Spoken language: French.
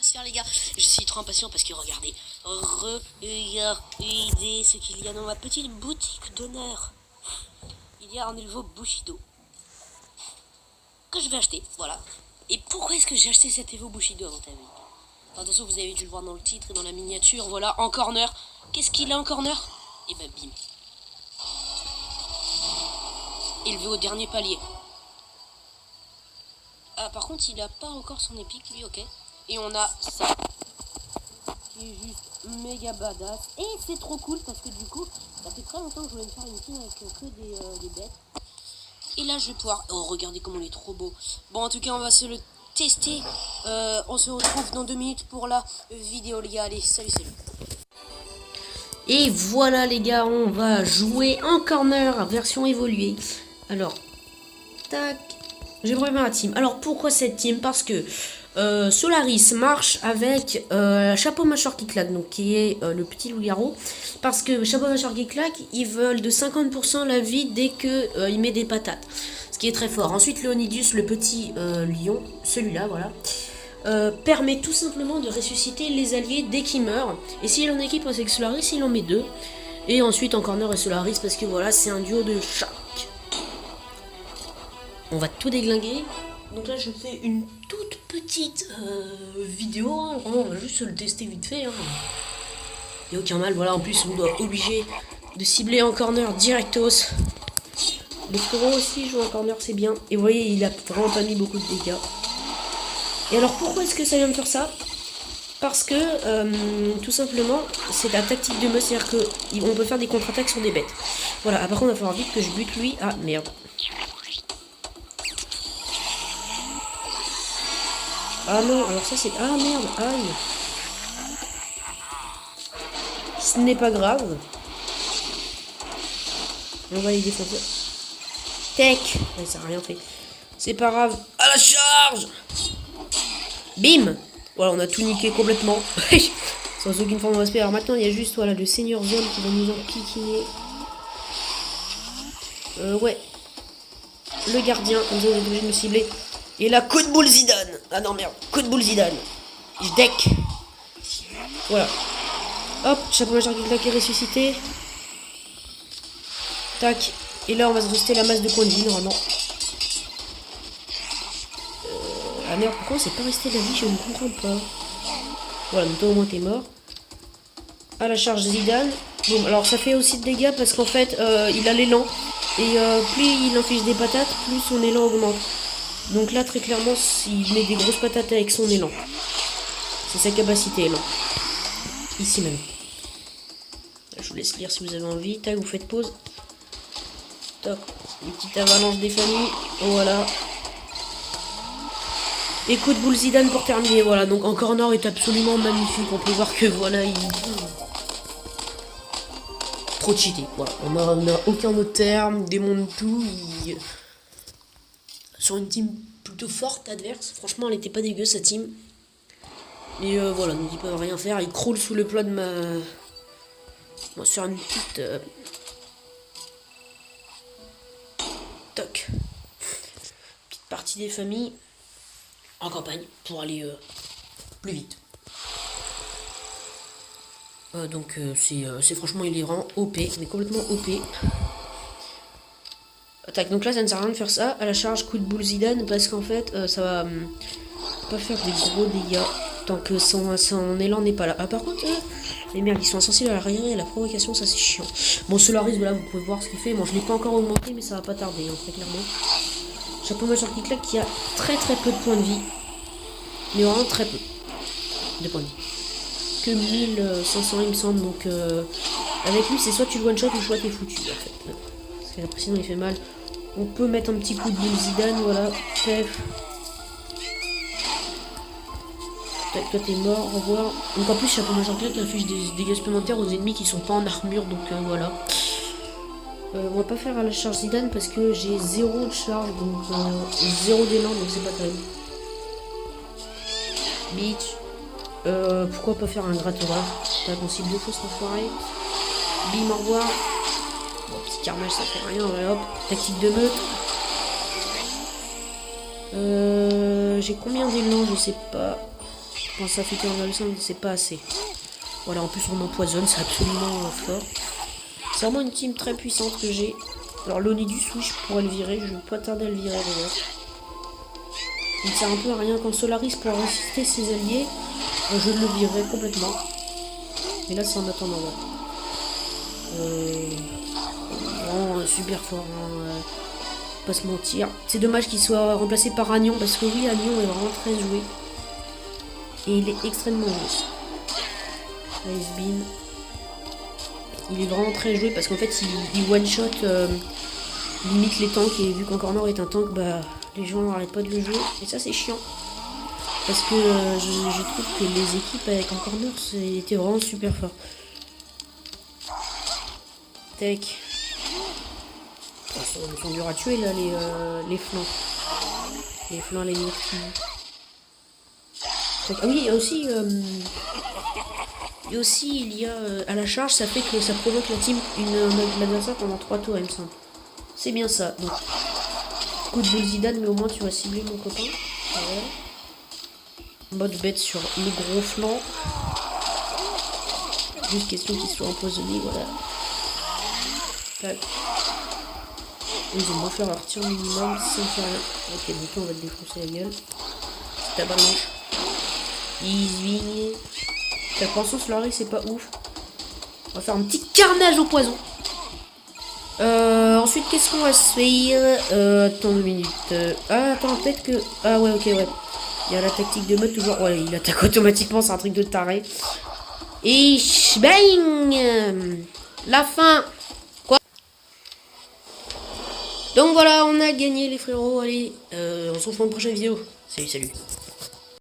se faire les gars. Je suis trop impatient parce que regardez. Regardez ce qu'il y a dans ma petite boutique d'honneur. Il y a un éleveau Bushido. Que je vais acheter, voilà. Et pourquoi est-ce que j'ai acheté cet Evo Bushido dans ta vie? De toute façon, vous avez dû le voir dans le titre et dans la miniature. Voilà, en corner. Qu'est-ce qu'il a en corner? Et ben bim. Élevé au dernier palier. Ah, par contre, il a pas encore son épique, lui, ok. Et on a ça. Qui est juste méga badass. Et c'est trop cool parce que du coup, ça fait très longtemps que je voulais me faire une team avec que des bêtes. Et là, je vais pouvoir... Oh, regardez comment il est trop beau. Bon, en tout cas, on va se le tester. On se retrouve dans 2 minutes pour la vidéo, les gars. Allez, salut, salut. Et voilà, les gars, on va jouer en corner, version évoluée. Alors, tac. J'ai préparé ma team. Alors, pourquoi cette team? Parce que Solaris marche avec Chapeau Mâchoire qui claque, donc qui est le petit loup-garou. Parce que Chapeau Mâchoire qui claque, ils veulent de 50% la vie dès que il met des patates. Ce qui est très fort. Ensuite, Leonidius, le petit lion, celui-là, voilà, permet tout simplement de ressusciter les alliés dès qu'ils meurent. Et s'il est en équipe avec Solaris, il en met 2. Et ensuite, en corner et Solaris, parce que voilà, c'est un duo de chaque. On va tout déglinguer. Donc là, je fais une toute petite vidéo. Hein. On va juste le tester vite fait. Hein. Il n'y a aucun mal. Voilà, en plus, on doit obliger de cibler en corner directos. Le Foro aussi joue en corner, c'est bien. Et vous voyez, il a vraiment pas mis beaucoup de dégâts. Et alors, pourquoi est-ce que ça vient de faire ça? Parce que, tout simplement, c'est la tactique de Meuse. C'est-à-dire qu'on peut faire des contre-attaques sur des bêtes. Voilà, par contre, il va falloir vite que je bute lui. Ah, merde. Ah non, alors ça c'est... Ah merde, aïe. Ce n'est pas grave. On va les défoncer. Tech. Ouais, ça n'a rien fait. C'est pas grave. À la charge. Bim. Voilà, on a tout niqué complètement. Sans aucune forme de respect. Alors maintenant, il y a juste voilà, le Seigneur Zone qui va nous en piquiner. Ouais. Le gardien, comme ça, on est obligé de me cibler. Et là, coup de boule Zidane. Ah non, merde. Coup de boule Zidane. Je deck. Voilà. Hop, Chapeau Mâchoire qui est ressuscité. Tac. Et là, on va se rester la masse de points de vie, normalement. Ah merde, pourquoi c'est pas resté la vie? Je ne comprends pas. Voilà, donc toi, au moins, t'es mort. À la charge Zidane. Bon, alors ça fait aussi de dégâts parce qu'en fait, il a l'élan. Et plus il inflige des patates, plus son élan augmente. Donc là, très clairement, il met des grosses patates avec son élan. C'est sa capacité, élan. Ici même. Je vous laisse lire si vous avez envie. Tac, vous faites pause. Top. Une petite avalanche des familles. Voilà. Et coup de boule Zidane pour terminer. Voilà, donc en corner est absolument magnifique. On peut voir que voilà, il... Trop cheaté. Voilà, on n'a aucun autre terme. Démonte tout. Il... Sur une team plutôt forte adverse. Franchement, elle était pas dégueu sa team. Et voilà, donc ils peuvent rien faire. Ils croulent sous le plat de ma... Bon, sur une petite... Toc. Petite partie des familles. En campagne. Pour aller plus vite. Donc c'est franchement, il est vraiment OP. Mais complètement OP. Attaque, donc là ça ne sert à rien de faire ça. À la charge, coup de boule Zidane, parce qu'en fait ça va pas faire des gros dégâts tant que son élan n'est pas là. Ah, par contre, les merdes ils sont insensibles à la rien et à la provocation, ça c'est chiant. Bon, Solaris, voilà, vous pouvez voir ce qu'il fait. Bon, je l'ai pas encore augmenté, mais ça va pas tarder, hein, très clairement. Chapeau Mâchoire qui claque qui a très peu de points de vie. Mais vraiment très peu de points de vie. Que 1500 il me semble, donc avec lui c'est soit tu le one shot ou soit t'es foutu en fait. Parce que après sinon il fait mal. On peut mettre un petit coup de boule Zidane, voilà. Pef. Toi t'es mort, au revoir. Donc en plus Chapeau Mâchoire qui inflige des dégâts supplémentaires aux ennemis qui sont pas en armure, donc voilà. On va pas faire à la charge Zidane parce que j'ai 0 de charge, donc 0 d'élan, donc c'est pas terrible. Bitch. Pourquoi pas faire un gratteur? T'as ton cible 2 fois cet enfoiré. Bim, au revoir. Bon, petit carnage, ça fait rien, ouais, hop. Tactique de meute. J'ai combien d'élan? Je sais pas. Quand ça fait 15,5, c'est pas assez. Voilà, en plus on empoisonne, c'est absolument fort. C'est vraiment une team très puissante que j'ai. Alors l'Onidus, oui, je pourrais le virer, je vais pas tarder à le virer d'ailleurs. Il ne sert un peu à rien quand Solaris pourra résister ses alliés, je le virerai complètement. Et là c'est en attendant. Vraiment super fort, hein, pas se mentir. C'est dommage qu'il soit remplacé par Agnon, parce que oui, Agnon est vraiment très joué. Et il est extrêmement joué. Ice Beam. Il est vraiment très joué parce qu'en fait il one-shot limite les tanks, et vu qu'Encore est un tank, bah les gens n'arrêtent pas de le jouer. Et ça c'est chiant. Parce que je trouve que les équipes avec Encore c'était vraiment super fort. Tech. Ils sont durs à tuer là les flancs. Les flancs, les myrtilles. Ah oui, et aussi il y a à la charge, ça fait que ça provoque l'adversaire pendant 3 tours, il me semble. C'est bien ça. Donc, coup de boule Zidane, mais au moins tu vas cibler mon copain. Voilà. Mode bête sur le gros flanc. Juste question qu'il soit empoisonné, voilà. Tac. Ils vont faire leur tir minimum sans faire rien. Ok, donc là on va te défoncer la gueule. C'est ta balance. Easy. Ta pension sur l'arrêt, c'est pas ouf. On va faire un petit carnage au poison. Ensuite, qu'est-ce qu'on va se faire? Attends 2 minutes. Attends, peut-être que... Ah ouais, ok, ouais. Il y a la tactique de mode toujours. Ouais, il attaque automatiquement, c'est un truc de taré. Et bang, la fin. Quoi? Donc voilà, on a gagné les frérots. Allez, on se retrouve dans une prochaine vidéo. Salut, salut.